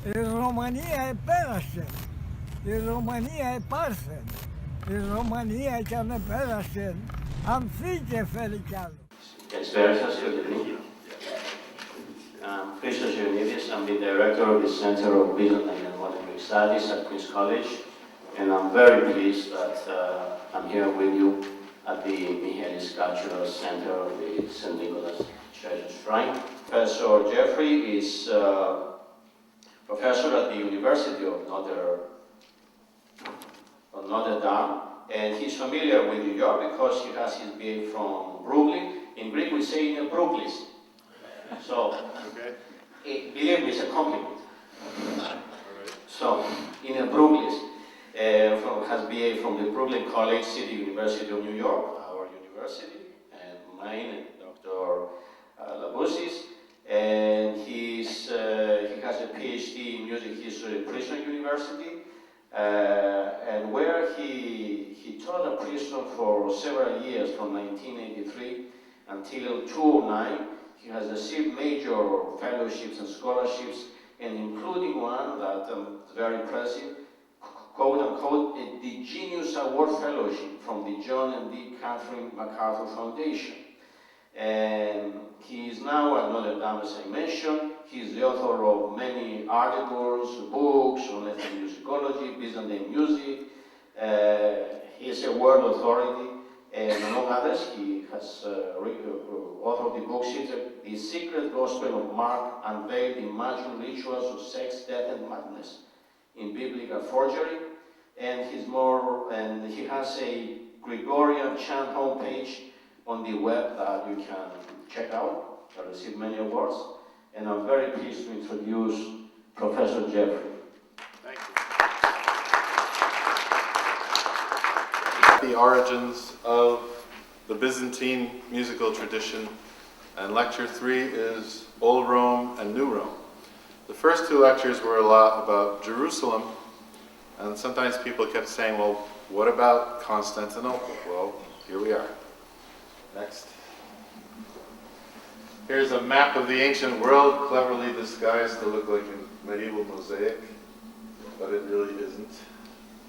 η Ρωμανία επέρασε, η Ρωμανία επάρθε, η Ρωμανία κι αν επέρασε, ανθεί και φέρει κι άλλο. Καλησπέρα σας, Ιωδενή. Christos Ioannidis. I'm the director of the Center of Byzantine and Modern Greek Studies at Queen's College, and I'm very pleased that I'm here with you at the Michaelis Cultural Center of the St. Nicholas Church and Shrine. Professor Jeffry is professor at the University of Notre Dame, and he's familiar with New York because he has his BA from Brooklyn. In Greek we say in Brooklyn. So, believe me, it's a compliment. So, in Brooklyn, has BA from the Brooklyn College, City University of New York, our university, and mine, and Dr. Laboussis, and he has a PhD in music history at Princeton University, and where he taught at Princeton for several years, from 1983 until 2009. He has received major fellowships and scholarships, and including one that is very impressive, quote unquote, the Genius Award Fellowship from the John and D. Catherine MacArthur Foundation. And he is now at Notre Dame, as I mentioned. He is the author of many articles, books on ethnomusicology, Byzantine music. He is a world authority, and among others, he has authored the book The Secret Gospel of Mark Unveiled Imagined Rituals of Sex, Death, and Madness in Biblical Forgery. And he has a Gregorian chant homepage on the web that you can check out. I received many awards, and I'm very pleased to introduce Professor Jeffry. Thank you. The origins of the Byzantine musical tradition, and lecture 3 is Old Rome and New Rome. The first 2 lectures were a lot about Jerusalem, and sometimes people kept saying, well, what about Constantinople? Well, here we are. Next. Here's a map of the ancient world, cleverly disguised to look like a medieval mosaic, but it really isn't.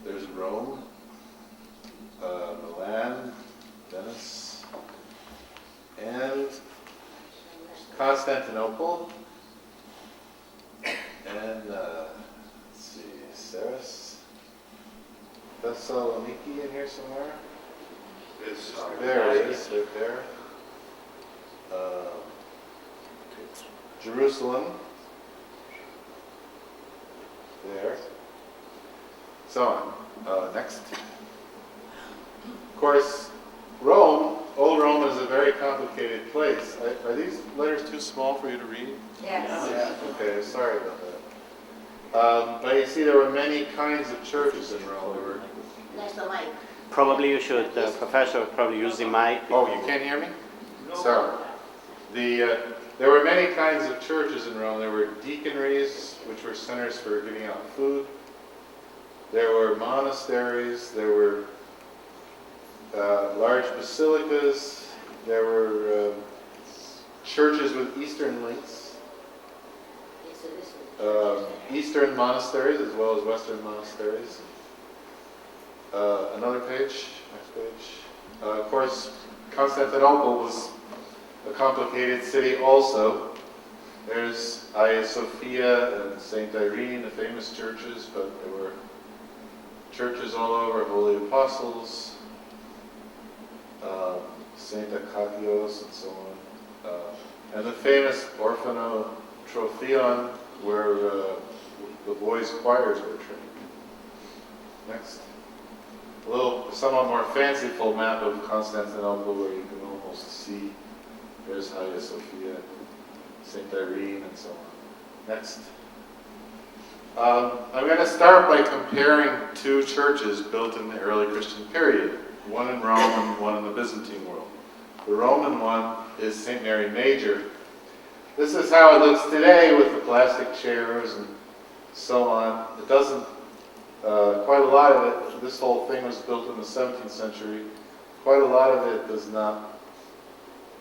There's Rome, Milan, Venice, and Constantinople, and let's see, Saris, Thessaloniki in here somewhere? There it is, right there. Jerusalem, there, so on. Next. Of course, Rome, Old Rome is a very complicated place. Are these letters too small for you to read? Yes. Yeah. Okay, sorry about that. But you see, there were many kinds of churches in Rome. There were... That's the mic. Probably you should, Professor, probably use the mic. Oh, you can't hear me? No. Sorry. There were many kinds of churches in Rome. There were deaconries, which were centers for giving out food. There were monasteries. There were large basilicas. There were churches with Eastern links. Eastern monasteries as well as Western monasteries. Another page, next page. Of course, Constantinople was a complicated city also. There's Hagia Sophia and St. Irene, the famous churches, but there were churches all over, Holy Apostles, St. Akakios, and so on. And the famous Orphanotrophion, where the boys' choirs were trained. Next. A little, somewhat more fanciful map of Constantinople where you can almost see there's Hagia Sophia, St. Irene, and so on. Next. I'm going to start by comparing 2 churches built in the early Christian period, one in Rome and one in the Byzantine world. The Roman one is St. Mary Major. This is how it looks today with the plastic chairs and so on. It doesn't, quite a lot of it, this whole thing was built in the 17th century. Quite a lot of it does not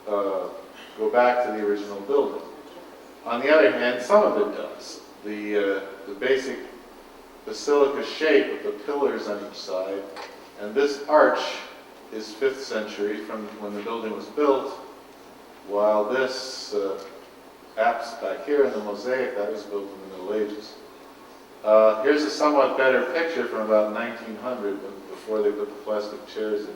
go back to the original building. On the other hand, some of it does. the basic basilica shape with the pillars on each side. And this arch is 5th century from when the building was built, while this apse back here in the mosaic, that was built in the Middle Ages. Here's a somewhat better picture from about 1900, before they put the plastic chairs in.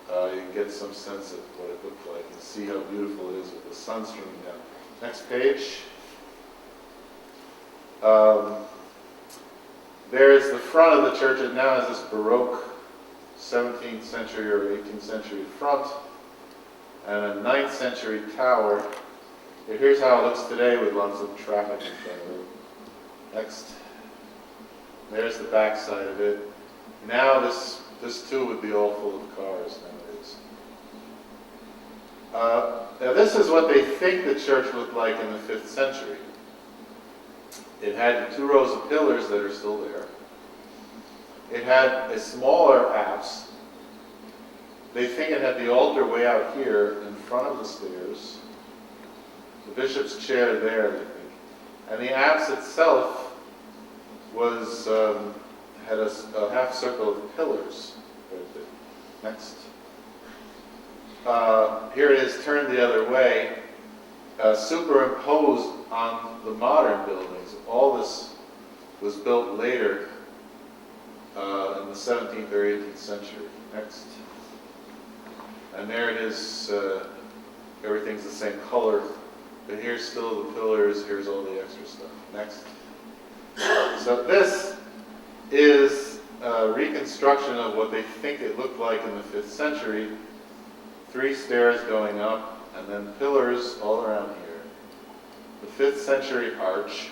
You can get some sense of what it looked like and see how beautiful it is with the sun streaming down. Next page. There's the front of the church. It now has this Baroque 17th century or 18th century front and a 9th century tower. Here's how it looks today with lots of traffic in front of it. Next. There's the back side of it. Now this too would be all full of cars nowadays. Now this is what they think the church looked like in the 5th century. It had 2 rows of pillars that are still there. It had a smaller apse. They think it had the altar way out here in front of the stairs. The bishop's chair there, they think. And the apse itself was had a half circle of pillars right there. Next. Here it is turned the other way, superimposed on the modern buildings. All this was built later in the 17th or 18th century. Next. And there it is, everything's the same color, but here's still the pillars, here's all the extra stuff. Next. So this is a reconstruction of what they think it looked like in the 5th century. 3 stairs going up, and then pillars all around here. The 5th century arch.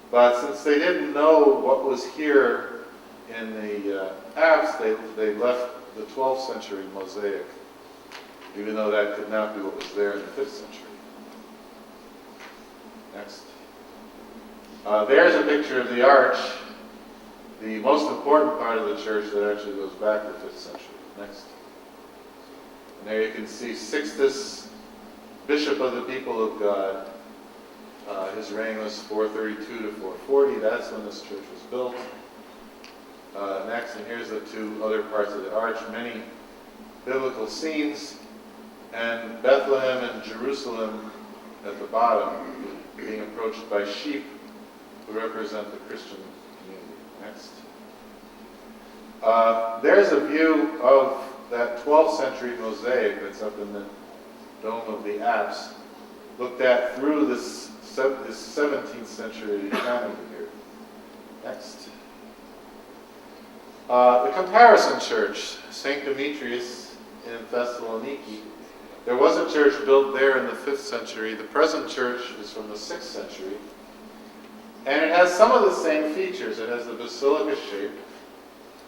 But since they didn't know what was here in the apse, they left the 12th century mosaic, even though that could not be what was there in the 5th century. Next. There's a picture of the arch, the most important part of the church that actually goes back to the 5th century. Next. And there you can see Sixtus, Bishop of the people of God. His reign was 432 to 440. That's when this church was built. Next, and here's the 2 other parts of the arch. Many biblical scenes. And Bethlehem and Jerusalem at the bottom, being approached by sheep who represent the Christian community. Next. There's a view of that 12th century mosaic that's up in the dome of the apse, looked at through this 17th century canopy here. Next. The comparison church, St. Demetrius in Thessaloniki. There was a church built there in the 5th century. The present church is from the 6th century. And it has some of the same features. It has the basilica shape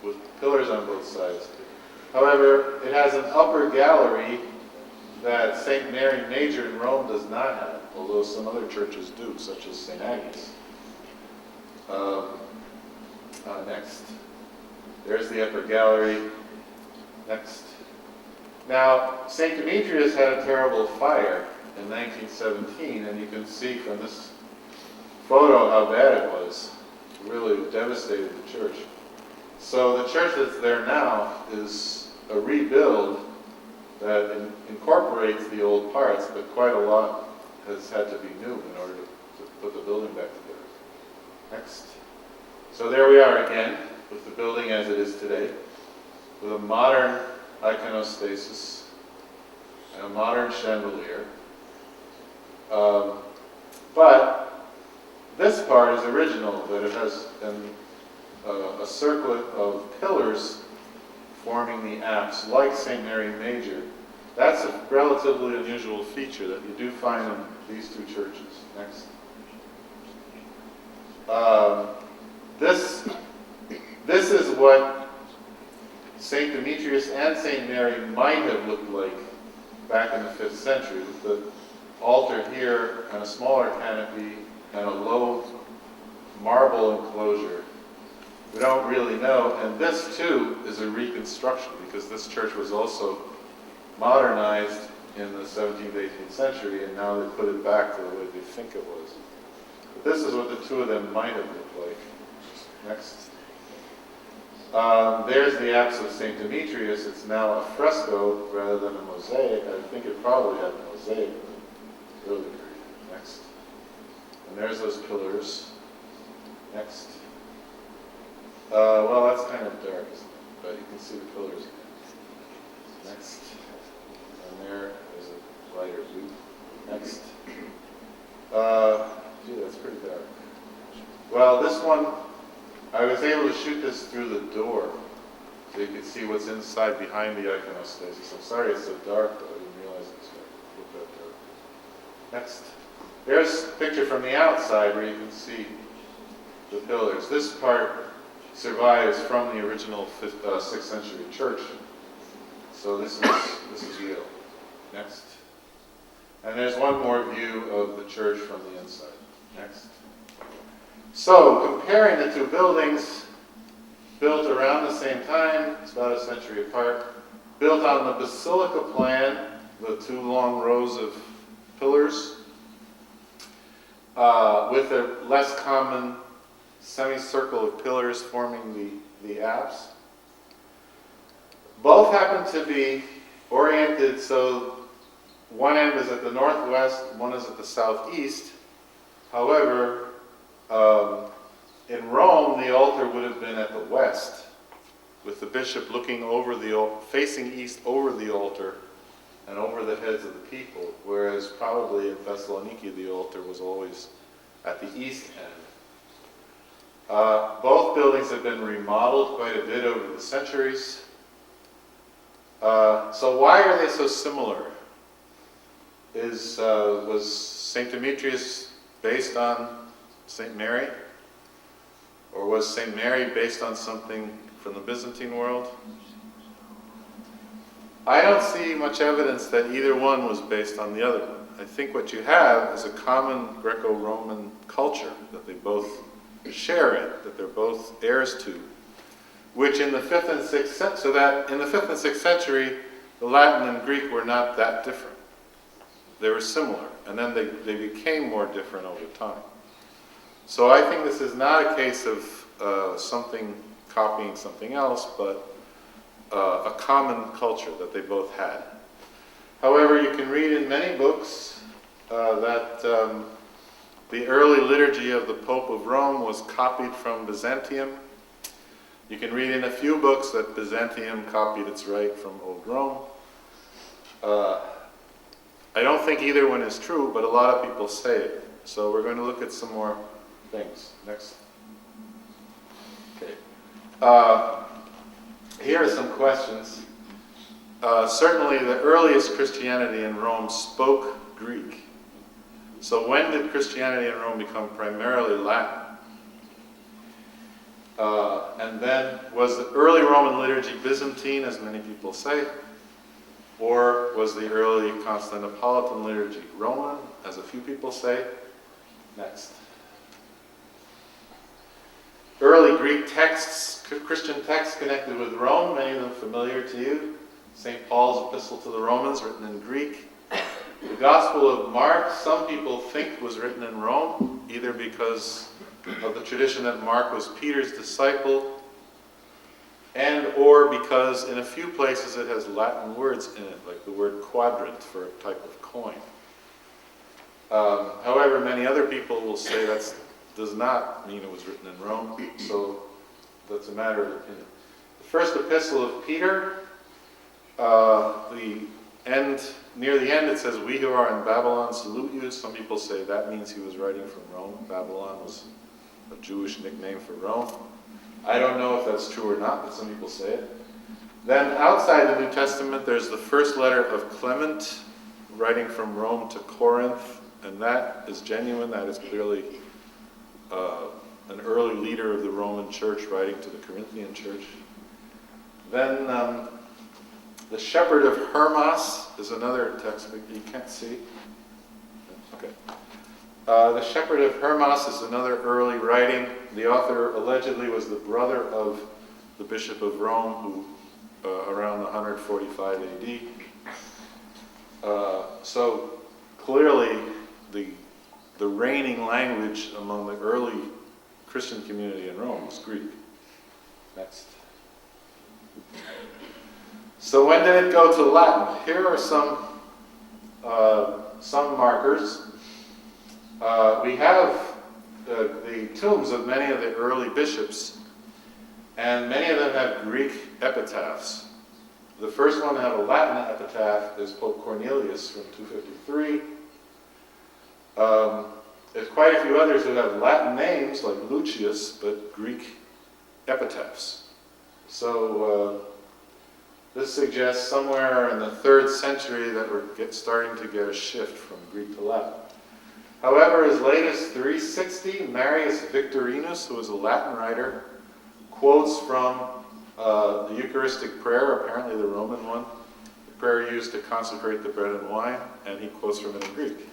with pillars on both sides. However, it has an upper gallery that St. Mary Major in Rome does not have, although some other churches do, such as St. Agnes. Next. There's the upper gallery. Next. Now, St. Demetrius had a terrible fire in 1917, and you can see from this photo how bad it was. It really devastated the church. So the church that's there now is a rebuild that incorporates the old parts, but quite a lot has had to be new in order to put the building back together. Next. So there we are again, with the building as it is today, with a modern iconostasis and a modern chandelier. But this part is original, that it has a circlet of pillars forming the apse, like St. Mary Major. That's a relatively unusual feature that you do find in these 2 churches. Next. This is what St. Demetrius and St. Mary might have looked like back in the 5th century, with the altar here and a smaller canopy and a low marble enclosure. We don't really know, and this too is a reconstruction, because this church was also modernized in the 17th, 18th century, and now they put it back to the way they think it was. But this is what the two of them might have looked like. Next. There's the apse of St. Demetrius. It's now a fresco rather than a mosaic. I think it probably had a mosaic in the early period. Next. And there's those pillars. Next. Well, that's kind of dark, isn't it? But you can see the pillars again. Next. And there's a lighter blue. Next. Gee, that's pretty dark. Well, this one, I was able to shoot this through the door, so you could see what's inside behind the iconostasis. I'm sorry it's so dark, but I didn't realize it was going to look that dark. Next. There's a picture from the outside where you can see the pillars. This part survives from the original 6th century church. So this is real. Next. And there's one more view of the church from the inside. Next. So, comparing the two buildings, built around the same time, it's about a century apart, built on the basilica plan, the two long rows of pillars, with a less common semicircle of pillars forming the apse. Both happen to be oriented so one end is at the northwest, one is at the southeast. However, in Rome, the altar would have been at the west, with the bishop looking over facing east over the altar and over the heads of the people, whereas probably in Thessaloniki the altar was always at the east end. Both buildings have been remodeled quite a bit over the centuries. So why are they so similar? Was St. Demetrius based on St. Mary? Or was St. Mary based on something from the Byzantine world? I don't see much evidence that either one was based on the other one. I think what you have is a common Greco-Roman culture that they both share it, that they're both heirs to, which in the 5th and 6th century, so that in the 5th and 6th century, the Latin and Greek were not that different. They were similar, and then they became more different over time. So I think this is not a case of something copying something else, but a common culture that they both had. However, you can read in many books that the early liturgy of the Pope of Rome was copied from Byzantium. You can read in a few books that Byzantium copied its rite from Old Rome. I don't think either one is true, but a lot of people say it. So we're going to look at some more things. Next. Okay. Here are some questions. Certainly the earliest Christianity in Rome spoke Greek. So when did Christianity in Rome become primarily Latin? And then, was the early Roman liturgy Byzantine, as many people say? Or was the early Constantinopolitan liturgy Roman, as a few people say? Next. Early Greek texts, Christian texts connected with Rome, many of them familiar to you. St. Paul's Epistle to the Romans, written in Greek. The Gospel of Mark, some people think was written in Rome, either because of the tradition that Mark was Peter's disciple, and or because in a few places it has Latin words in it, like the word quadrant for a type of coin. However, many other people will say that does not mean it was written in Rome, so that's a matter of opinion. The first epistle of Peter, near the end it says, "We who are in Babylon salute you." Some people say that means he was writing from Rome. Babylon was a Jewish nickname for Rome. I don't know if that's true or not, but some people say it. Then outside the New Testament, there's the first letter of Clement, writing from Rome to Corinth, and that is genuine. That is clearly an early leader of the Roman church writing to the Corinthian church. Then the Shepherd of Hermas is another text that you can't see. Okay. The Shepherd of Hermas is another early writing. The author allegedly was the brother of the Bishop of Rome, who around 145 AD. So clearly the the reigning language among the early Christian community in Rome was Greek. Next. So when did it go to Latin? Here are some markers. We have the tombs of many of the early bishops, and many of them have Greek epitaphs. The first one to have a Latin epitaph is Pope Cornelius from 253. There's quite a few others who have Latin names, like Lucius, but Greek epitaphs. So this suggests somewhere in the 3rd century that we're starting to get a shift from Greek to Latin. However, as late as 360, Marius Victorinus, who was a Latin writer, quotes from the Eucharistic prayer, apparently the Roman one, the prayer used to consecrate the bread and wine, and he quotes from it in Greek.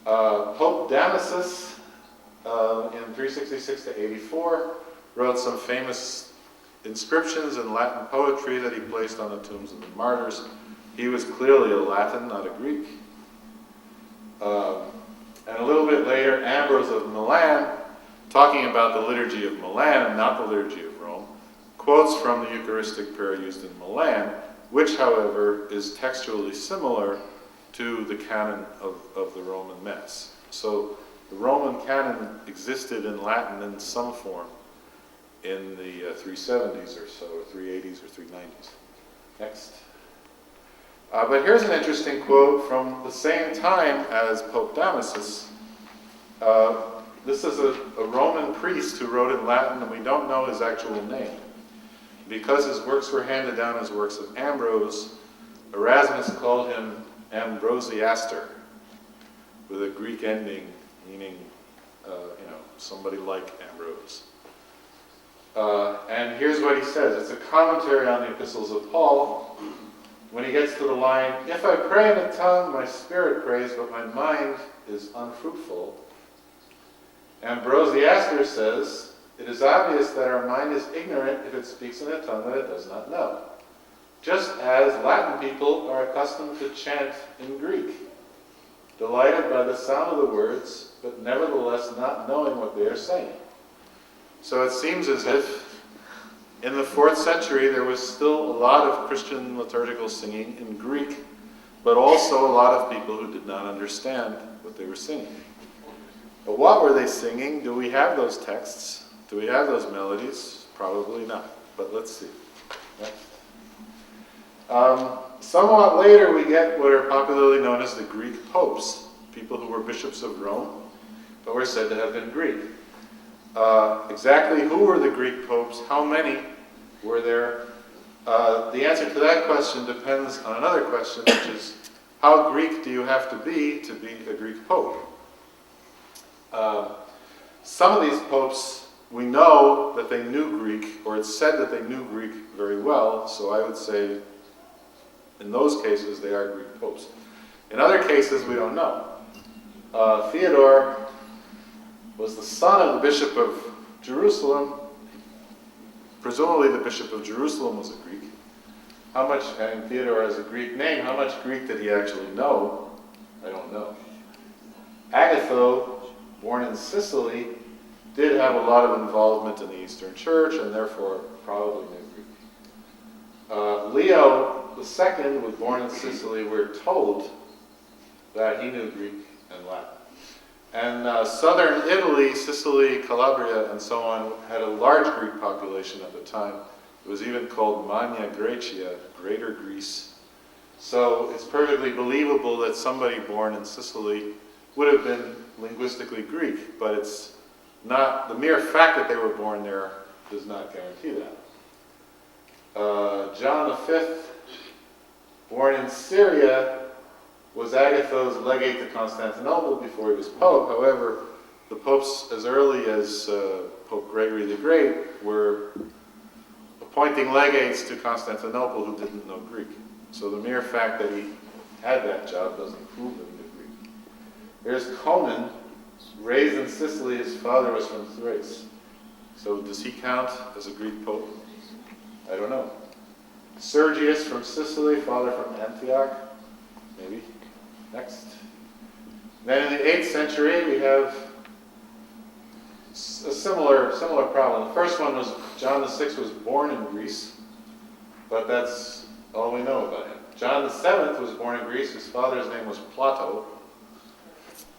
Pope Damasus, in 366 to 84, wrote some famous inscriptions in Latin poetry that he placed on the tombs of the martyrs. He was clearly a Latin, not a Greek. And a little bit later, Ambrose of Milan, talking about the liturgy of Milan and not the liturgy of Rome, quotes from the Eucharistic prayer used in Milan, which, however, is textually similar to the canon of the Roman Mass. So the Roman canon existed in Latin in some form in the 370s or so, or 380s or 390s. Next. But here's an interesting quote from the same time as Pope Damasus. This is a Roman priest who wrote in Latin, and we don't know his actual name. Because his works were handed down as works of Ambrose, Erasmus called him Ambrosiaster, with a Greek ending, meaning, somebody like Ambrose. And here's what he says. It's a commentary on the epistles of Paul, when he gets to the line, "If I pray in a tongue, my spirit prays, but my mind is unfruitful." Ambrosiaster says, "It is obvious that our mind is ignorant if it speaks in a tongue that it does not know, just as Latin people are accustomed to chant in Greek, delighted by the sound of the words, but nevertheless not knowing what they are saying." So it seems as if in the 4th century there was still a lot of Christian liturgical singing in Greek, but also a lot of people who did not understand what they were singing. But what were they singing? Do we have those texts? Do we have those melodies? Probably not, but let's see. Next. Somewhat later we get what are popularly known as the Greek popes, people who were bishops of Rome, but were said to have been Greek. Exactly who were the Greek popes? How many were there? The answer to that question depends on another question, which is, how Greek do you have to be a Greek pope? Some of these popes, we know that they knew Greek, or it's said that they knew Greek very well, so I would say in those cases they are Greek popes. In other cases, we don't know. Theodore was the son of the Bishop of Jerusalem. Presumably the Bishop of Jerusalem was a Greek. And Theodore has a Greek name. How much Greek did he actually know? I don't know. Agatho, born in Sicily, did have a lot of involvement in the Eastern Church, and therefore probably knew Greek. Leo II was born in Sicily. We're told that he knew Greek and Latin. And southern Italy, Sicily, Calabria, and so on, had a large Greek population at the time. It was even called Magna Graecia, Greater Greece. So it's perfectly believable that somebody born in Sicily would have been linguistically Greek, but it's not, the mere fact that they were born there does not guarantee that. John V, born in Syria, was Agatho's legate to Constantinople before he was pope. However, the popes as early as Pope Gregory the Great were appointing legates to Constantinople who didn't know Greek. So the mere fact that he had that job doesn't prove that he knew Greek. There's Conan, raised in Sicily. His father was from Thrace. So does he count as a Greek pope? I don't know. Sergius from Sicily, father from Antioch, maybe. Next. Then in the 8th century, we have a similar problem. The first one was John VI was born in Greece, but that's all we know about him. John VII was born in Greece. His father's name was Plato.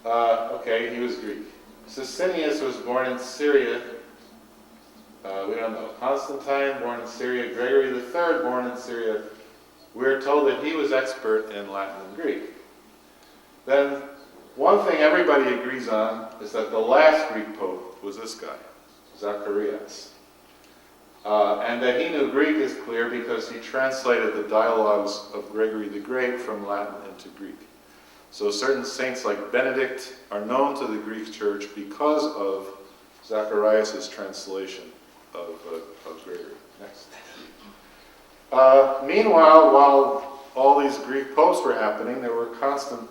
Okay, he was Greek. Sisinnius was born in Syria. We don't know. Constantine, born in Syria. Gregory III, born in Syria. We're told that he was expert in Latin and Greek. Then, one thing everybody agrees on is that the last Greek pope was this guy, Zacharias. And that he knew Greek is clear because he translated the dialogues of Gregory the Great from Latin into Greek. So certain saints like Benedict are known to the Greek church because of Zacharias' translation of Gregory. Next. Meanwhile, while all these Greek popes were happening, there were constant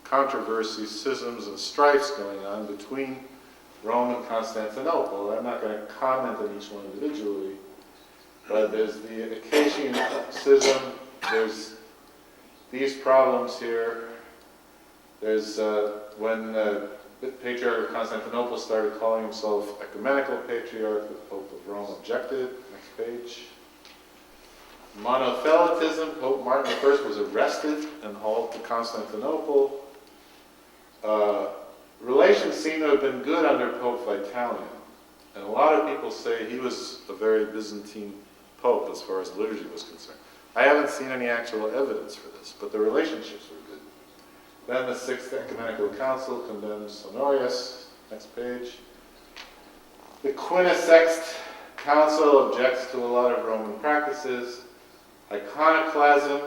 controversies, schisms, and strifes going on between Rome and Constantinople. I'm not going to comment on each one individually, but there's the Axion schism, there's these problems here, there's when the Patriarch of Constantinople started calling himself Ecumenical Patriarch, the Pope of Rome objected. Next page. Monothelitism, Pope Martin I was arrested and hauled to Constantinople. Relations seem to have been good under Pope Vitalian, and a lot of people say he was a very Byzantine pope as far as liturgy was concerned. I haven't seen any actual evidence for this, but the relationships were good. Then the Sixth Ecumenical Council condemns Honorius. Next page. The Quinisext Council objects to a lot of Roman practices. Iconoclasm.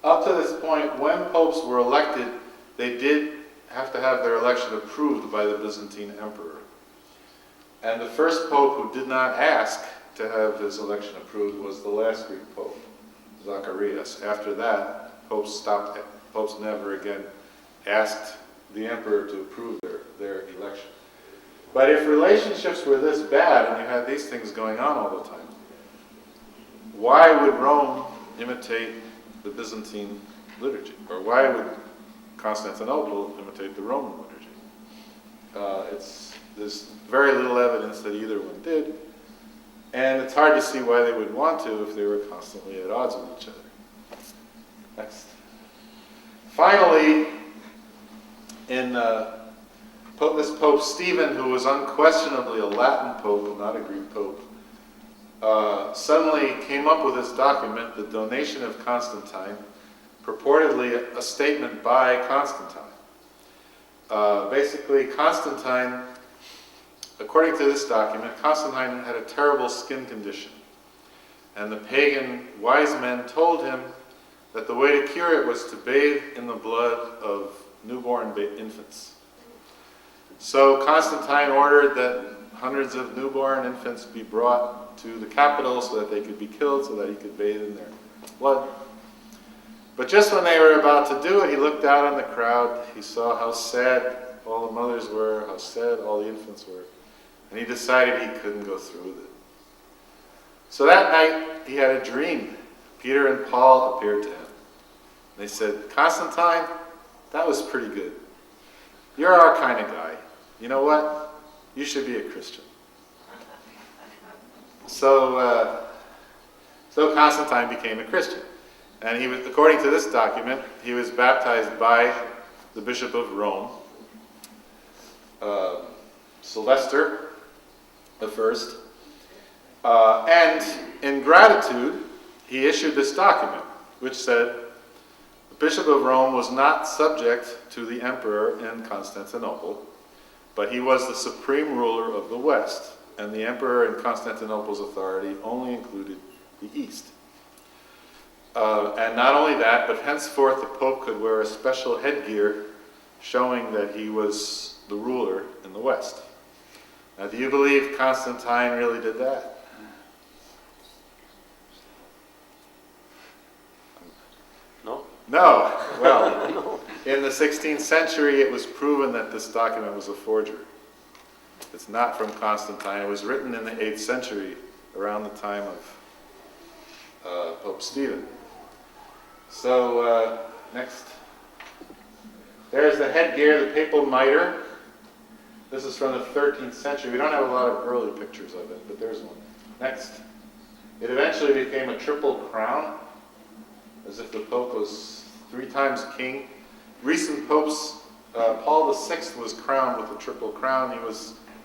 Up to this point, when popes were elected, they did have to have their election approved by the Byzantine emperor. And the first pope who did not ask to have his election approved was the last Greek pope, Zacharias. After that, popes never again asked the emperor to approve their election. But if relationships were this bad and you had these things going on all the time, why would Rome imitate the Byzantine liturgy? Or why would Constantinople imitate the Roman liturgy? There's very little evidence that either one did, and it's hard to see why they would want to if they were constantly at odds with each other. Next. Finally, in this Pope Stephen, who was unquestionably a Latin pope, not a Greek pope, suddenly came up with this document, the Donation of Constantine, purportedly a statement by Constantine. Basically, Constantine, according to this document, Constantine had a terrible skin condition. And the pagan wise men told him that the way to cure it was to bathe in the blood of newborn infants. So Constantine ordered that hundreds of newborn infants be brought to the capital so that they could be killed, so that he could bathe in their blood. But just when they were about to do it, he looked out on the crowd. He saw how sad all the mothers were, how sad all the infants were, and he decided he couldn't go through with it. So that night, he had a dream. Peter and Paul appeared to him. They said, "Constantine, that was pretty good. You're our kind of guy. You know what? You should be a Christian." So Constantine became a Christian. And he was, according to this document, he was baptized by the Bishop of Rome, Sylvester I. And in gratitude, he issued this document, which said, the Bishop of Rome was not subject to the emperor in Constantinople, but he was the supreme ruler of the West, and the emperor in Constantinople's authority only included the East. And not only that, but henceforth the Pope could wear a special headgear showing that he was the ruler in the West. Now, do you believe Constantine really did that? No. No. Well, in the 16th century, it was proven that this document was a forgery. It's not from Constantine. It was written in the 8th century, around the time of Pope Stephen. So, next. There's the headgear, the papal mitre. This is from the 13th century. We don't have a lot of early pictures of it, but there's one. Next. It eventually became a triple crown, as if the Pope was 3 times king. Recent popes, Paul VI was crowned with a triple crown.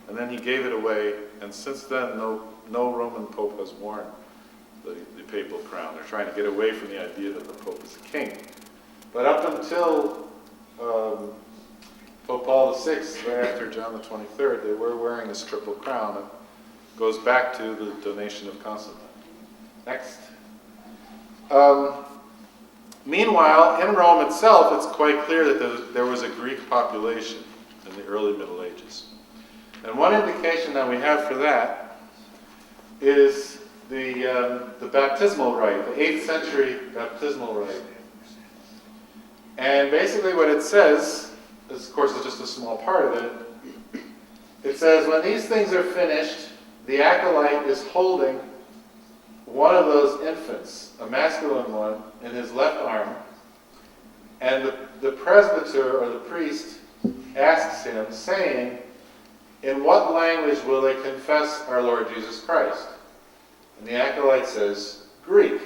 And then he gave it away. And since then, no Roman Pope has worn the papal crown. They're trying to get away from the idea that the Pope is a king. But up until Pope Paul VI, right after John the 23rd, they were wearing this triple crown. It goes back to the donation of Constantine. Next. Meanwhile, in Rome itself, it's quite clear that there was a Greek population in the early Middle Ages. And one indication that we have for that is the baptismal rite, the 8th century baptismal rite. And basically what it says, this of course is just a small part of it, it says, when these things are finished, the acolyte is holding one of those infants, a masculine one, in his left arm, and the presbyter or the priest asks him, saying, in what language will they confess our Lord Jesus Christ? And the acolyte says, Greek.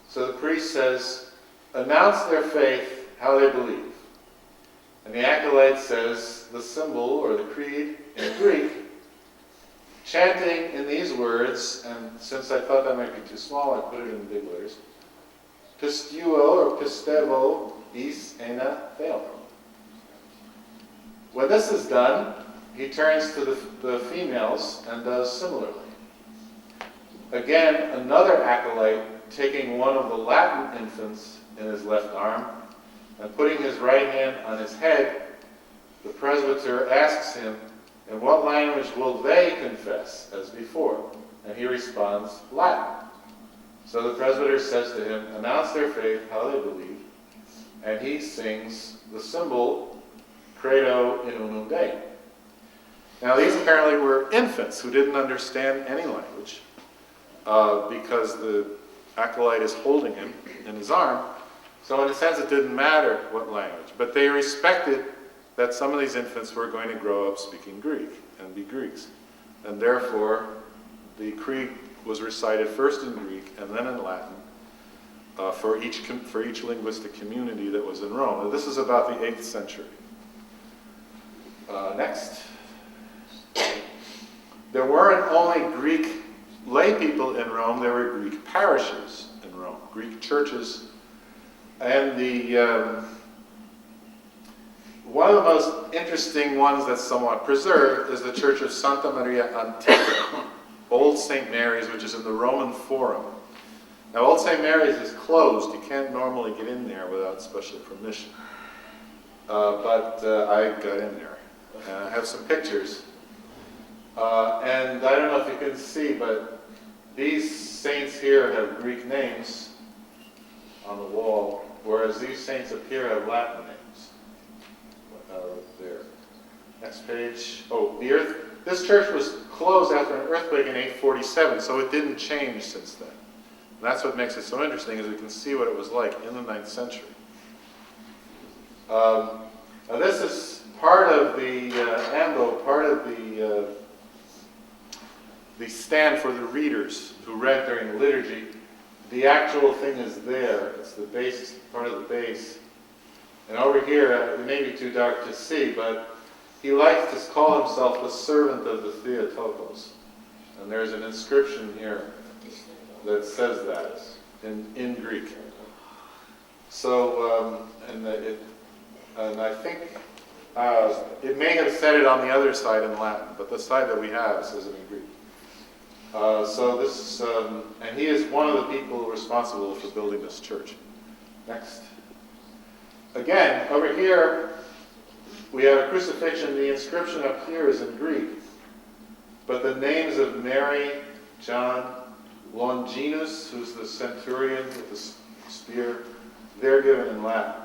So the priest says, announce their faith, how they believe. And the acolyte says the symbol or the creed in Greek, chanting in these words, and since I thought that might be too small, I put it in big letters. Pistuo or pistevo is ena theo. When this is done, he turns to the females and does similarly. Again, another acolyte taking one of the Latin infants in his left arm and putting his right hand on his head, the presbyter asks him, in what language will they confess as before? And he responds, Latin. So the presbyter says to him, announce their faith, how they believe, and he sings the symbol, Credo in unum Dei. Now these apparently were infants who didn't understand any language because the acolyte is holding him in his arm. So in a sense it didn't matter what language, but they respected that some of these infants were going to grow up speaking Greek and be Greeks. And therefore the creed was recited first in Greek and then in Latin for each linguistic community that was in Rome. Now, this is about the 8th century. Next. There weren't only Greek lay people in Rome, there were Greek parishes in Rome, Greek churches. And one of the most interesting ones that's somewhat preserved is the Church of Santa Maria Antica, Old St. Mary's, which is in the Roman Forum. Now, Old St. Mary's is closed. You can't normally get in there without special permission. But I got in there. And I have some pictures. And I don't know if you can see, but these saints here have Greek names on the wall, whereas these saints up here have Latin names. Right there. Next page. Oh, this church was closed after an earthquake in 847, so it didn't change since then. And that's what makes it so interesting, is we can see what it was like in the 9th century. Now this is part of the ambo, part of the stand for the readers who read during the liturgy. The actual thing is there. It's the base, part of the base. And over here, it may be too dark to see, but he likes to call himself the servant of the Theotokos. And there's an inscription here that says that in Greek. So, and I think it may have said it on the other side in Latin, but the side that we have says it in Greek. So this, and he is one of the people responsible for building this church. Next. Again, over here, we have a crucifixion. The inscription up here is in Greek, but the names of Mary, John, Longinus, who's the centurion with the spear, they're given in Latin.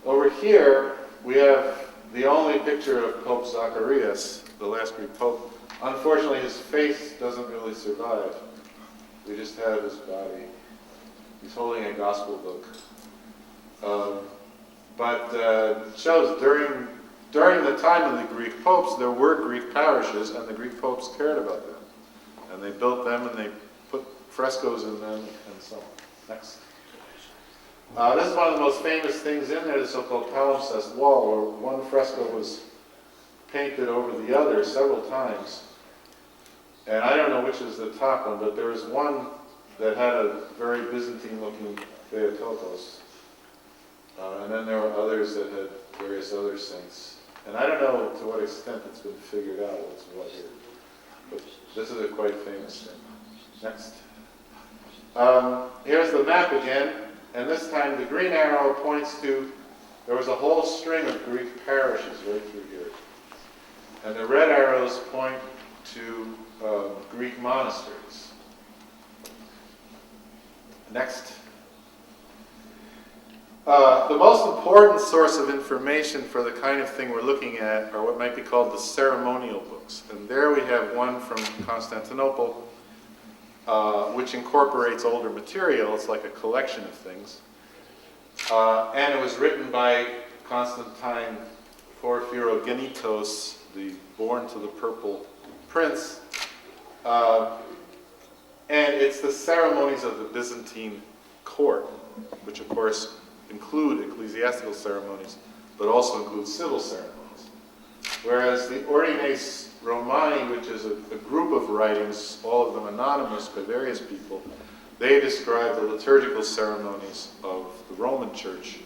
Over here, we have the only picture of Pope Zacharias, the last Greek pope. Unfortunately, his face doesn't really survive. We just have his body. He's holding a gospel book. But shows during the time of the Greek popes, there were Greek parishes, and the Greek popes cared about them. And they built them, and they put frescoes in them, and so on. Next. This is one of the most famous things in there, the so-called palimpsest wall, where one fresco was painted over the other several times. And I don't know which is the top one, but there was one that had a very Byzantine-looking Theotokos. And then there were others that had various other saints. And I don't know to what extent it's been figured out what's what here. But this is a quite famous thing. Next. Here's the map again. And this time the green arrow points to, there was a whole string of Greek parishes right through here. And the red arrows point to Greek monasteries. Next. The most important source of information for the kind of thing we're looking at are what might be called the ceremonial books. And there we have one from Constantinople, which incorporates older material. It's like a collection of things. And it was written by Constantine Porphyrogenitos, the born to the purple prince. And it's the ceremonies of the Byzantine court, which of course include ecclesiastical ceremonies, but also include civil ceremonies. Whereas the Ordines Romani, which is a group of writings, all of them anonymous by various people, they describe the liturgical ceremonies of the Roman Church,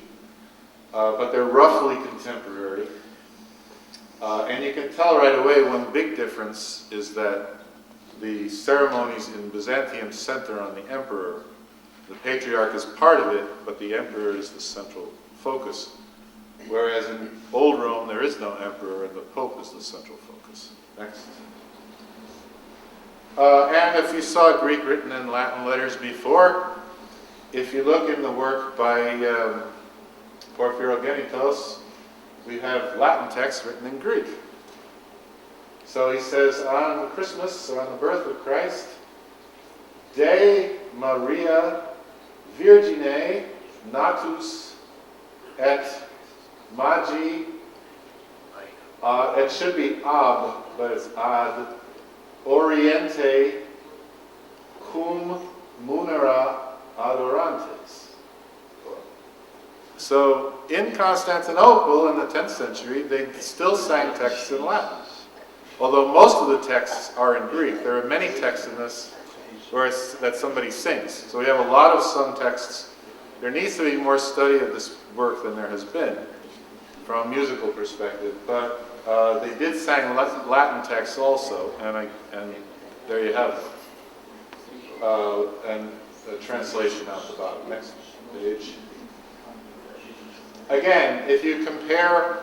but they're roughly contemporary. And you can tell right away one big difference is that the ceremonies in Byzantium center on the emperor. The patriarch is part of it, but the emperor is the central focus. Whereas in Old Rome, there is no emperor, and the pope is the central focus. Next. And if you saw Greek written in Latin letters before, if you look in the work by Porphyrogenitos, we have Latin text written in Greek. So he says, on Christmas, or on the birth of Christ, De Maria Virgine natus et magi, it should be ab, but it's ad, oriente cum munera adorantes. So in Constantinople in the 10th century, they still sang texts in Latin. Although most of the texts are in Greek, there are many texts in this that somebody sings. So we have a lot of sung texts. There needs to be more study of this work than there has been from a musical perspective. But they did sing Latin texts also, and there you have it. And the translation out the bottom. Next page. Again, if you compare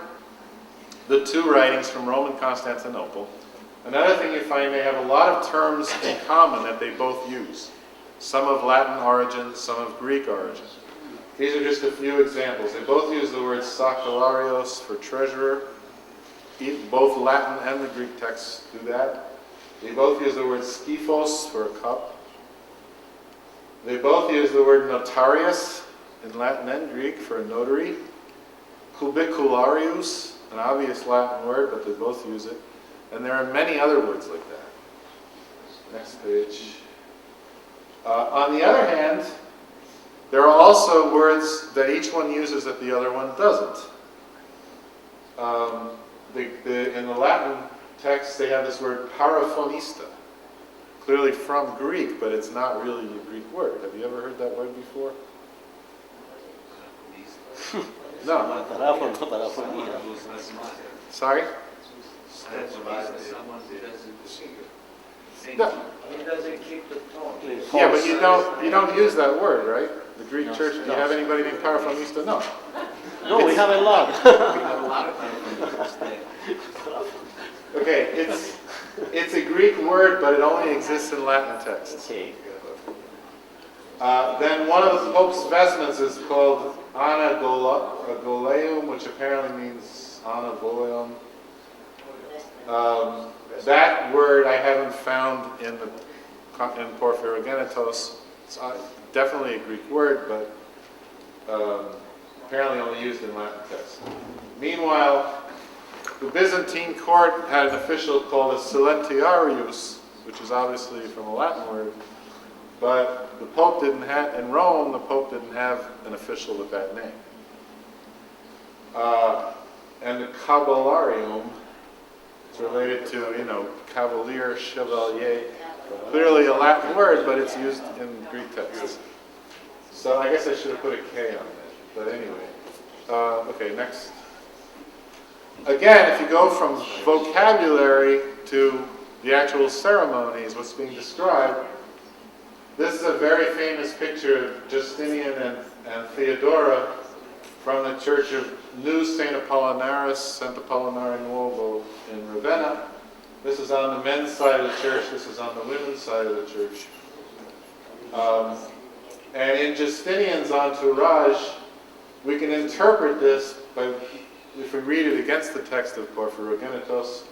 the two writings from Rome and Constantinople, another thing you find, they have a lot of terms in common that they both use. Some of Latin origin, some of Greek origin. These are just a few examples. They both use the word sacelarios for treasurer. Both Latin and the Greek texts do that. They both use the word skyphos for a cup. They both use the word notarius in Latin and Greek for a notary. Cubicularius, an obvious Latin word, but they both use it. And there are many other words like that. Next page. On the other hand, there are also words that each one uses that the other one doesn't. In the Latin text, they have this word paraphonista, clearly from Greek, but it's not really a Greek word. Have you ever heard that word before? No. Sorry? No. He doesn't keep the tone. Yeah, but you don't use that word, right? The Greek church. Do you have anybody named paraphonista? No. No, we have a lot. Okay, it's a Greek word, but it only exists in Latin texts. Okay. Then one of the Pope's vestments is called anagoleum, which apparently means anagoleum. That word I haven't found in Porphyrogenitos, It's definitely a Greek word, but apparently only used in Latin texts. Meanwhile, the Byzantine court had an official called a silentiarius, which is obviously from a Latin word, but the Pope didn't have, in Rome, the Pope didn't have an official with that name. And the caballarium is related to, cavalier, chevalier, clearly a Latin word, but it's used in Greek texts. So I guess I should have put a K on that, but anyway. Okay, next. Again, if you go from vocabulary to the actual ceremonies, what's being described, this is a very famous picture of Justinian and Theodora from the church of New St. Apollinaris, Sant'Apollinare Nuovo in Ravenna. This is on the men's side of the church, this is on the women's side of the church. And in Justinian's entourage, we can interpret this by, if we read it against the text of Porphyrogenitos,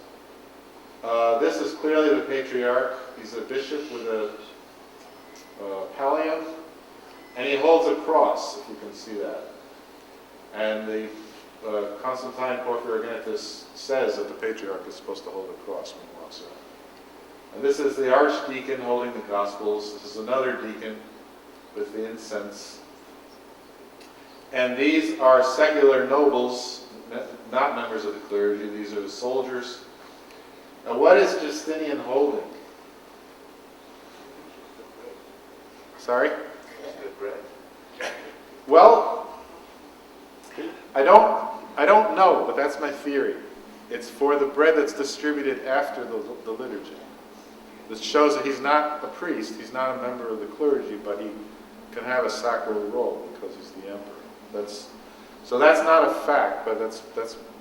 this is clearly the patriarch. He's a bishop with a pallium, and he holds a cross, if you can see that. And the Constantine Porphyrogenitus says that the patriarch is supposed to hold a cross when he walks around. And this is the archdeacon holding the Gospels. This is another deacon with the incense. And these are secular nobles, not members of the clergy. These are the soldiers. Now, what is Justinian holding? Sorry? Well, I don't know, but that's my theory. It's for the bread that's distributed after the liturgy. This shows that he's not a priest, he's not a member of the clergy, but he can have a sacral role because he's the emperor. So that's not a fact, but that's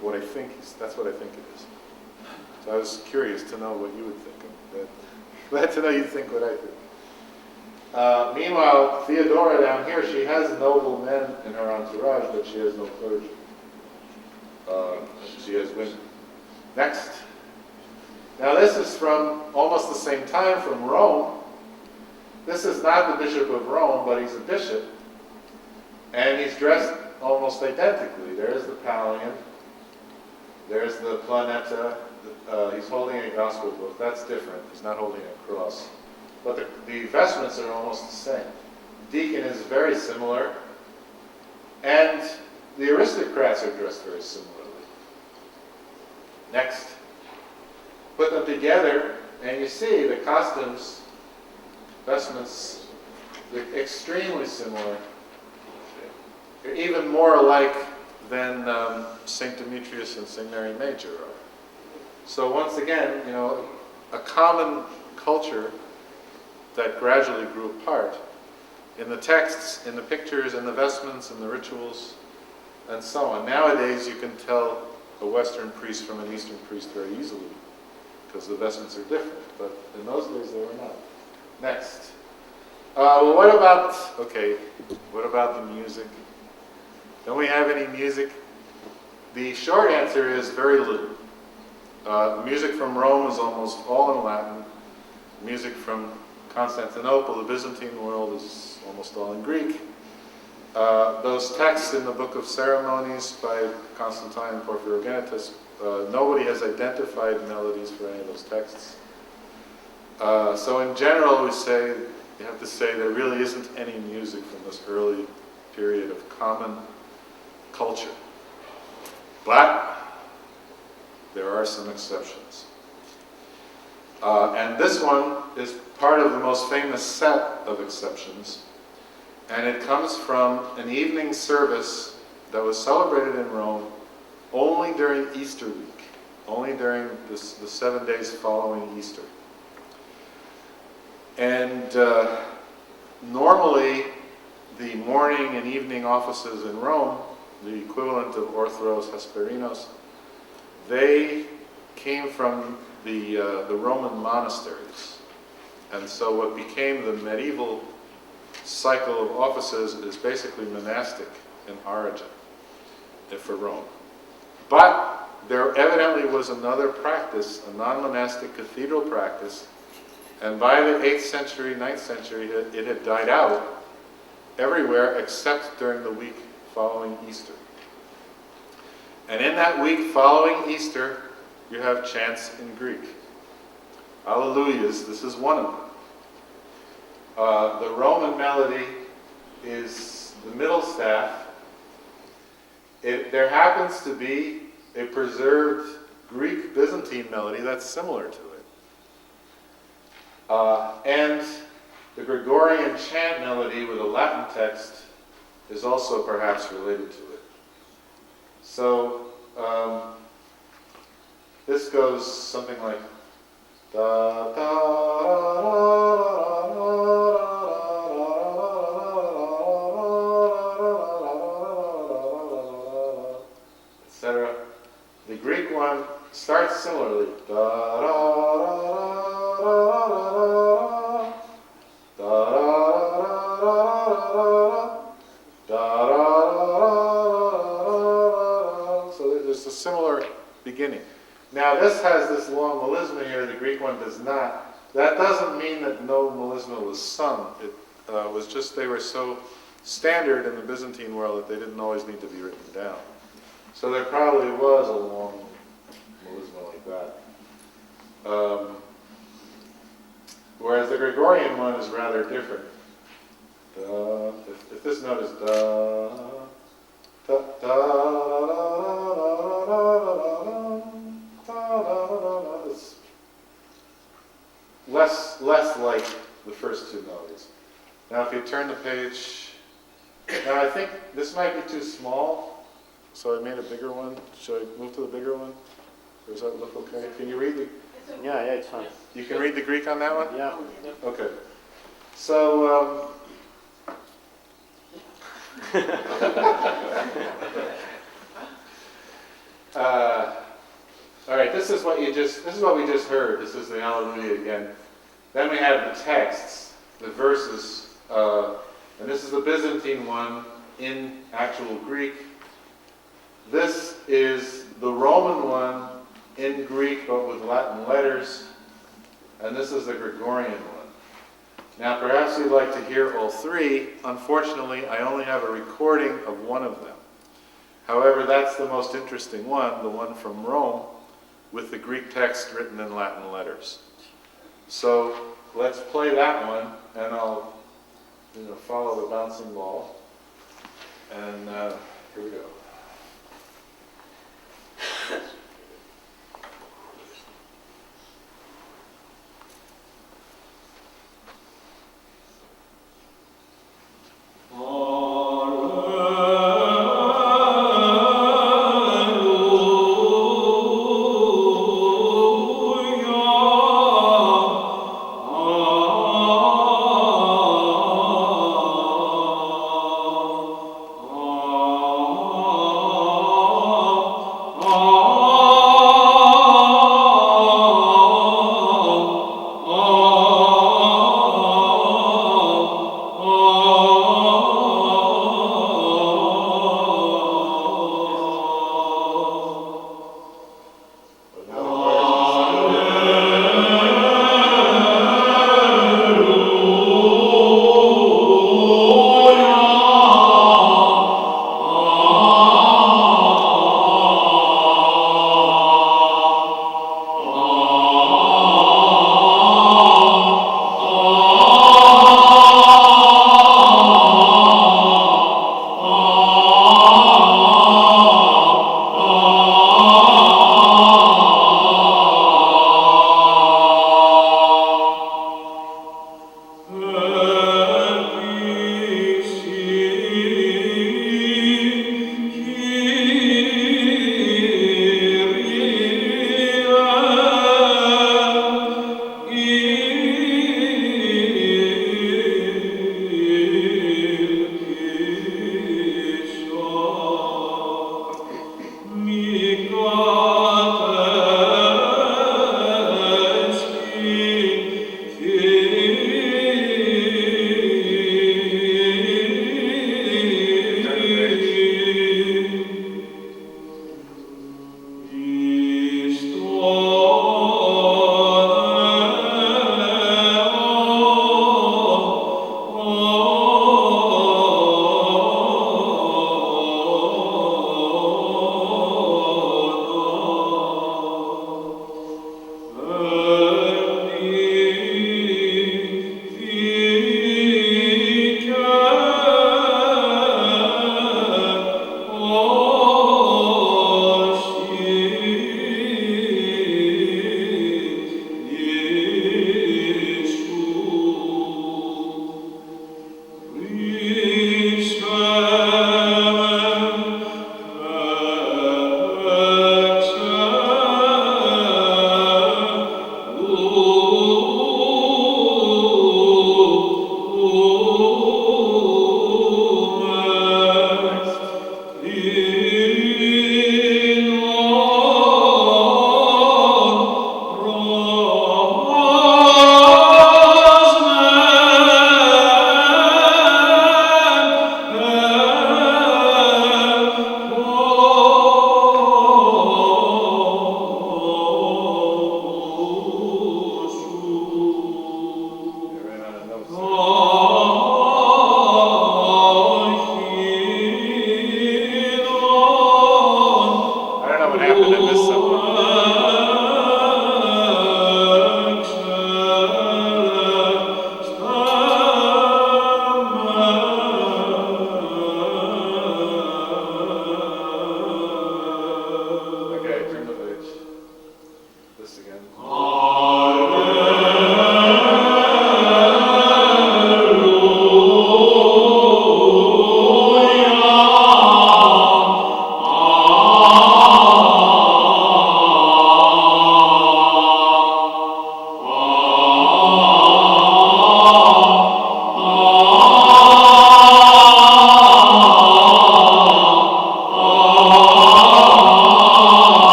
what I think. That's what I think it is. So I was curious to know what you would think of that. Glad to know you think what I think. Meanwhile, Theodora down here, she has noble men in her entourage, but she has no clergy. She has women. Next. Now this is from almost the same time from Rome. This is not the Bishop of Rome, but he's a bishop. And he's dressed almost identically. There's the pallium. There's the planeta. He's holding a gospel book. That's different. He's not holding a cross. But the vestments are almost the same. Deacon is very similar. And the aristocrats are dressed very similarly. Next. Put them together, and you see the costumes, vestments, they're extremely similar. They're even more alike than St. Demetrius and St. Mary Major are. So once again, a common culture that gradually grew apart in the texts, in the pictures, in the vestments, in the rituals, and so on. Nowadays, you can tell a Western priest from an Eastern priest very easily because the vestments are different, but in those days they were not. Next. Well, what about the music? Don't we have any music? The short answer is very little. Music from Rome is almost all in Latin. Music from Constantinople, the Byzantine world, is almost all in Greek. Those texts in the Book of Ceremonies by Constantine Porphyrogenitus, nobody has identified melodies for any of those texts. So in general, you have to say there really isn't any music from this early period of common culture. But there are some exceptions. And this one is part of the most famous set of exceptions. And it comes from an evening service that was celebrated in Rome only during Easter week, only during the 7 days following Easter. And normally, the morning and evening offices in Rome, the equivalent of Orthros Hesperinos, they came from the Roman monasteries. And so what became the medieval cycle of offices is basically monastic in origin for Rome. But there evidently was another practice, a non-monastic cathedral practice, And by the 8th century, 9th century, it had died out everywhere except during the week following Easter. And in that week following Easter, you have chants in Greek. Alleluias, this is one of them. The Roman melody is the middle staff. There happens to be a preserved Greek Byzantine melody that's similar to it. And the Gregorian chant melody with a Latin text is also perhaps related to it. So this goes something like da da etc. The Greek one starts similarly. Da da so there's a similar beginning. Now this has this long melisma here, the Greek one does not. That doesn't mean that no melisma was sung. It was just they were so standard in the Byzantine world that they didn't always need to be written down. So there probably was a long melisma like that. Whereas the Gregorian one is rather different. If this note is da, da, da, it's less like the first two melodies. Now if you turn the page, now I think this might be too small, so I made a bigger one. Should I move to the bigger one? Or does that look okay? Can you read the... Yeah, it's fine. You can read the Greek on that one? Yeah. Okay. So, all right, this is what we just heard. This is the Alleluia again. Then we have the texts, the verses, and this is the Byzantine one in actual Greek. This is the Roman one in Greek but with Latin letters, and this is the Gregorian one. Now perhaps you'd like to hear all three. Unfortunately, I only have a recording of one of them. However, that's the most interesting one, the one from Rome, with the Greek text written in Latin letters. So let's play that one, and I'll follow the bouncing ball. And here we go. Oh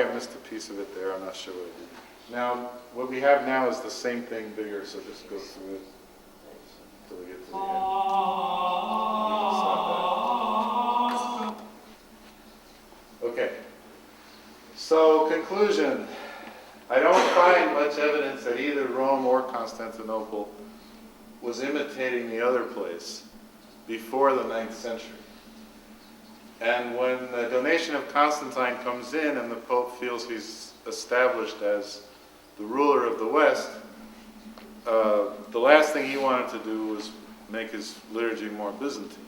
I missed a piece of it there. I'm not sure what I did. Now, what we have now is the same thing bigger, so just go through it until we get to the end. Okay. So, conclusion. I don't find much evidence that either Rome or Constantinople was imitating the other place before the 9th century. And when the donation of Constantine comes in and the Pope feels he's established as the ruler of the West, the last thing he wanted to do was make his liturgy more Byzantine.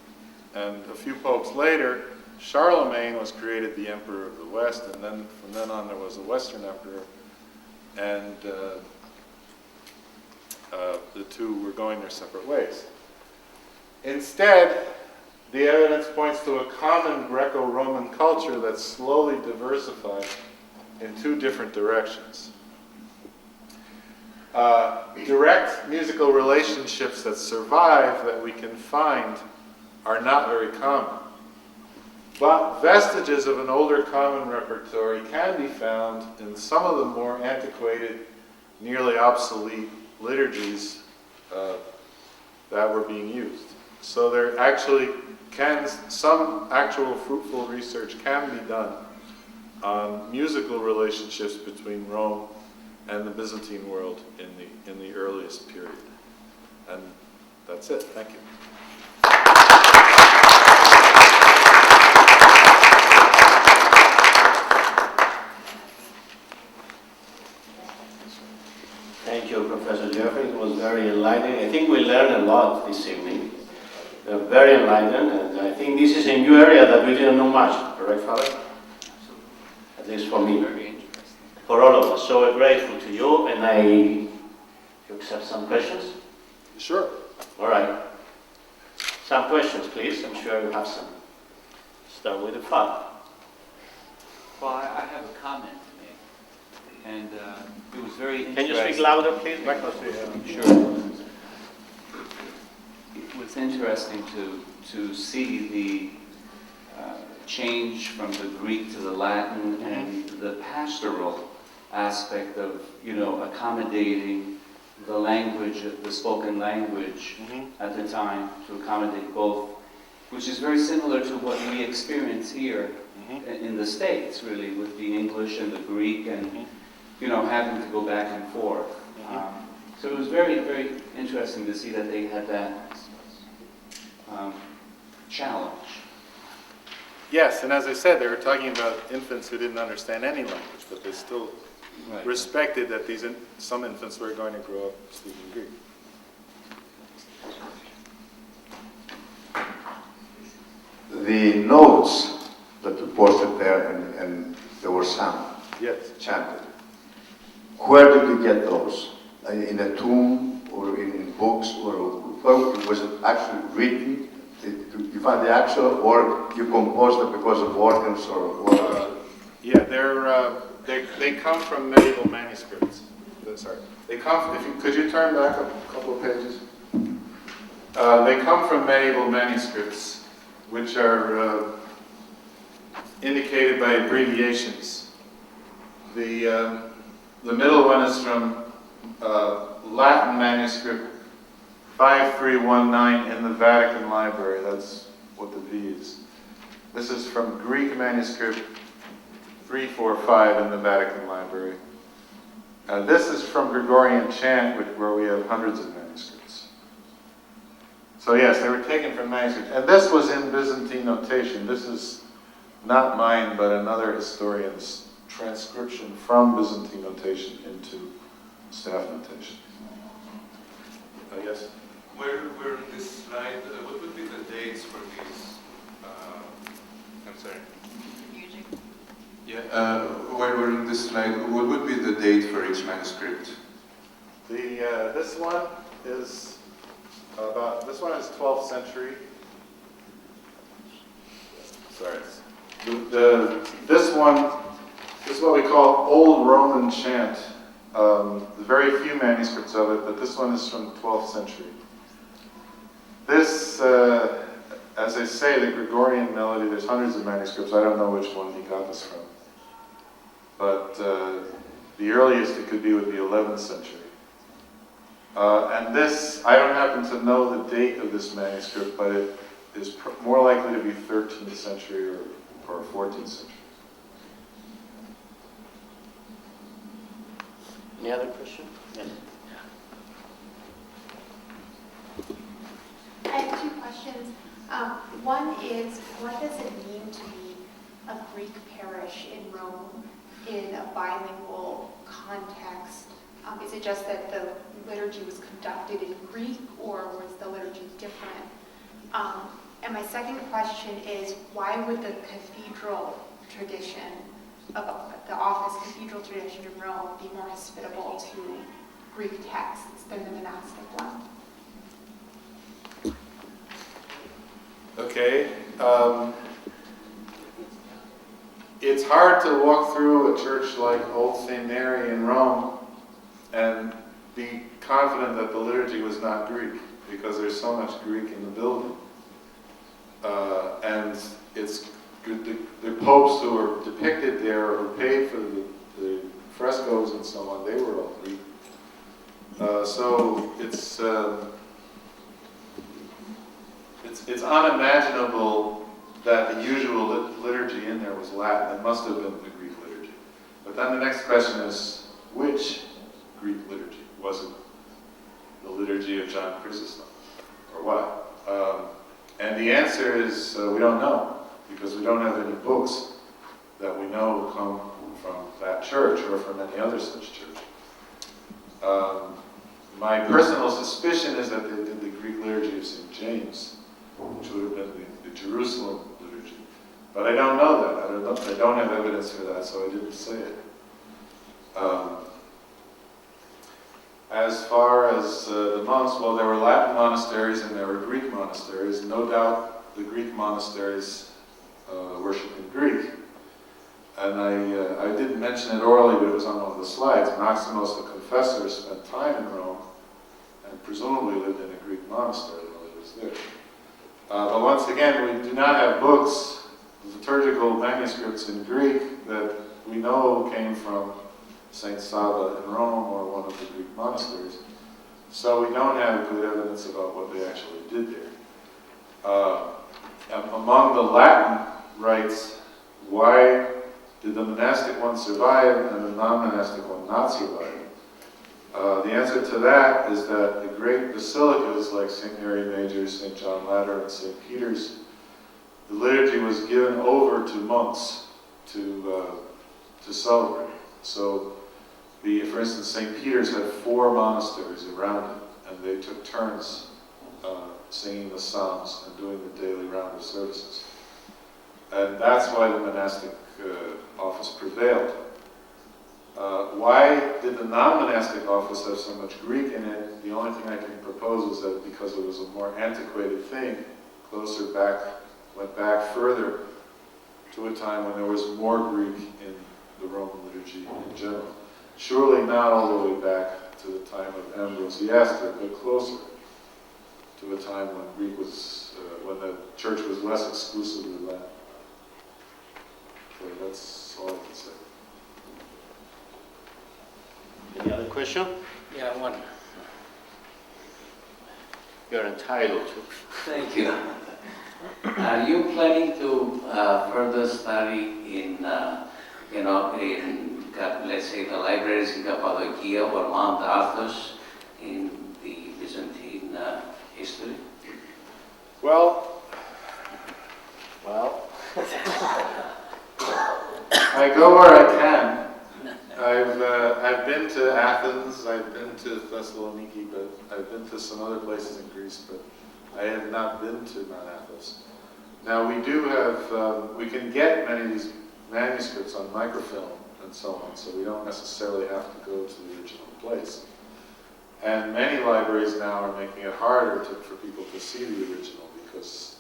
And a few popes later, Charlemagne was created the Emperor of the West, and then from then on there was a Western Emperor, and the two were going their separate ways. Instead, the evidence points to a common Greco-Roman culture that's slowly diversified in two different directions. Direct musical relationships that survive, that we can find, are not very common. But vestiges of an older common repertory can be found in some of the more antiquated, nearly obsolete liturgies that were being used. So there actually some actual fruitful research can be done on musical relationships between Rome and the Byzantine world in the earliest period. And that's it. Thank you. Thank you, Professor Jeffrey. It was very enlightening. I think we learned a lot this evening. Very enlightening, and I think this is a new area that we didn't know much. Correct, Father? At least for me. Very interesting. For all of us. So we're grateful to you, and you accept some questions? Sure. All right. Some questions, please. I'm sure you have some. Start with the Father. Well, I have a comment to make, and it was very Can interesting. you speak louder, please? Sure. It was interesting to see the change from the Greek to the Latin and the pastoral aspect of, accommodating the language, the spoken language at the time to accommodate both, which is very similar to what we experience here in the States, really, with the English and the Greek and, having to go back and forth. So it was very, very interesting to see that they had that challenge. Yes, and as I said, they were talking about infants who didn't understand any language, but they still respected that some infants were going to grow up speaking Greek. The notes that you posted there and they were sung, chanted. Where did you get those? In a tomb or in books, or was it actually written? Did you find the actual, or you composed it because of organs or what? Yeah, they come from medieval manuscripts. Sorry, they come. Could you turn back a couple of pages? They come from medieval manuscripts, which are indicated by abbreviations. The middle one is from Latin manuscript 5319 in the Vatican Library. That's what the V is. This is from Greek manuscript 345 in the Vatican Library. This is from Gregorian chant, where we have hundreds of manuscripts. So yes, they were taken from manuscripts. And this was in Byzantine notation. This is not mine, but another historian's transcription from Byzantine notation into staff notation. Yes? Where in this slide, what would be the dates for these? I'm sorry. Yeah, where we're in this slide, what would be the date for each manuscript? This one is 12th century. Sorry. This one is what we call Old Roman chant. Very few manuscripts of it, but this one is from 12th century. This, as I say, the Gregorian melody, there's hundreds of manuscripts. I don't know which one he got this from. but the earliest it could be would be 11th century. And this, I don't happen to know the date of this manuscript, but it is more likely to be 13th century or 14th century. Any other question? Yes. I have two questions. One is, what does it mean to be a Greek parish in Rome in a bilingual context? Is it just that the liturgy was conducted in Greek, or was the liturgy different? And my second question is, why would the cathedral tradition of the office cathedral tradition in Rome be more hospitable to Greek texts than the monastic one? Okay. It's hard to walk through a church like Old St. Mary in Rome and be confident that the liturgy was not Greek, because there's so much Greek in the building. And it's the popes who are depicted there, who paid for the frescoes and so on, they were all Greek. So it's unimaginable that the usual liturgy in there was Latin. It must have been the Greek liturgy. But then the next question is, which Greek liturgy? Was it the liturgy of John Chrysostom, or what? And the answer is we don't know, because we don't have any books that we know come from that church or from any other such church. My personal suspicion is that they did the Greek liturgy of St. James, which would have been the Jerusalem liturgy. But I don't know that. I don't have evidence for that, so I didn't say it. As far as the monks, well, there were Latin monasteries and there were Greek monasteries. No doubt the Greek monasteries worship in Greek. And I didn't mention it orally, but it was on one of the slides. Maximus the Confessor spent time in Rome and presumably lived in a Greek monastery while he was there. But once again, we do not have books, liturgical manuscripts in Greek that we know came from St. Saba in Rome or one of the Greek monasteries. So we don't have good evidence about what they actually did there. Among the Latin rites, why did the monastic one survive and the non-monastic one not survive? The answer to that is that the great basilicas like St. Mary Major, St. John Lateran, and St. Peter's, the liturgy was given over to monks to celebrate. So, for instance, St. Peter's had 4 monasteries around it, and they took turns singing the psalms and doing the daily round of services. And that's why the monastic office prevailed. Why did the non-monastic office have so much Greek in it? The only thing I can propose is that because it was a more antiquated thing, went back further to a time when there was more Greek in the Roman liturgy in general. Surely not all the way back to the time of Ambrose the Aster, but closer to a time when Greek was, when the church was less exclusively Latin. So that's all I can say. Any other question? Yeah, one. You're entitled to. Thank you. Are you planning to further study in, let's say, the libraries in Cappadocia or Mount Athos in the Byzantine history? Well, I go where I can. I've been to Athens, I've been to Thessaloniki, but I've been to some other places in Greece, but I have not been to Mount Athos. Now we do have, we can get many of these manuscripts on microfilm and so on, so we don't necessarily have to go to the original place. And many libraries now are making it harder for people to see the original because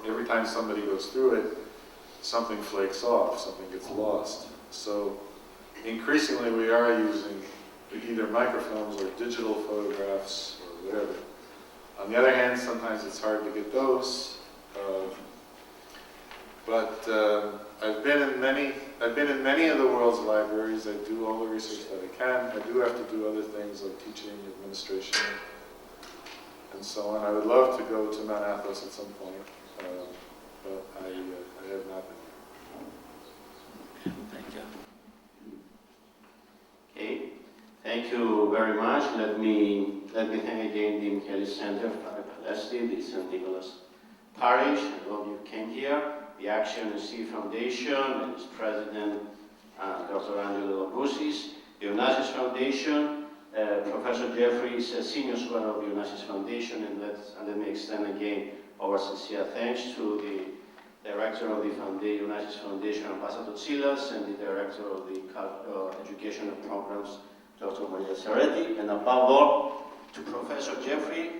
every time somebody goes through it, something flakes off, something gets lost. So increasingly we are using either microfilms or digital photographs or whatever. On the other hand, sometimes it's hard to get those. But I've been in many of the world's libraries. I do all the research that I can. I do have to do other things like teaching, administration, and so on. I would love to go to Mount Athos at some point, but I have not been. Thank you. Okay, thank you very much. Let me thank again the Michaelis Center for Palestine, the St. Nicholas Parish, and all of you came here, the Axion Foundation and its president, Dr. Angelo Lombousis, the Onassis Foundation. Professor Jeffry is a senior scholar of the Onassis Foundation, and let me extend again our sincere thanks to the director of the Onassis Foundation, Ambassador Tsilas, and the director of the educational programs, Dr. Maria Serretti, and above all, to Professor Jeffry.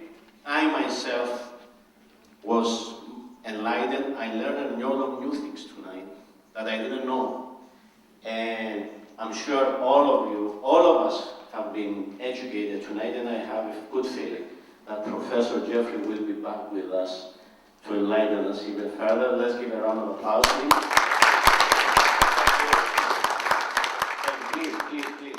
I myself was enlightened. I learned a lot of new things tonight that I didn't know. And I'm sure all of you, all of us have been educated tonight, and I have a good feeling that Professor Jeffry will be back with us to enlighten us even further. Let's give a round of applause, please. And please, please, please.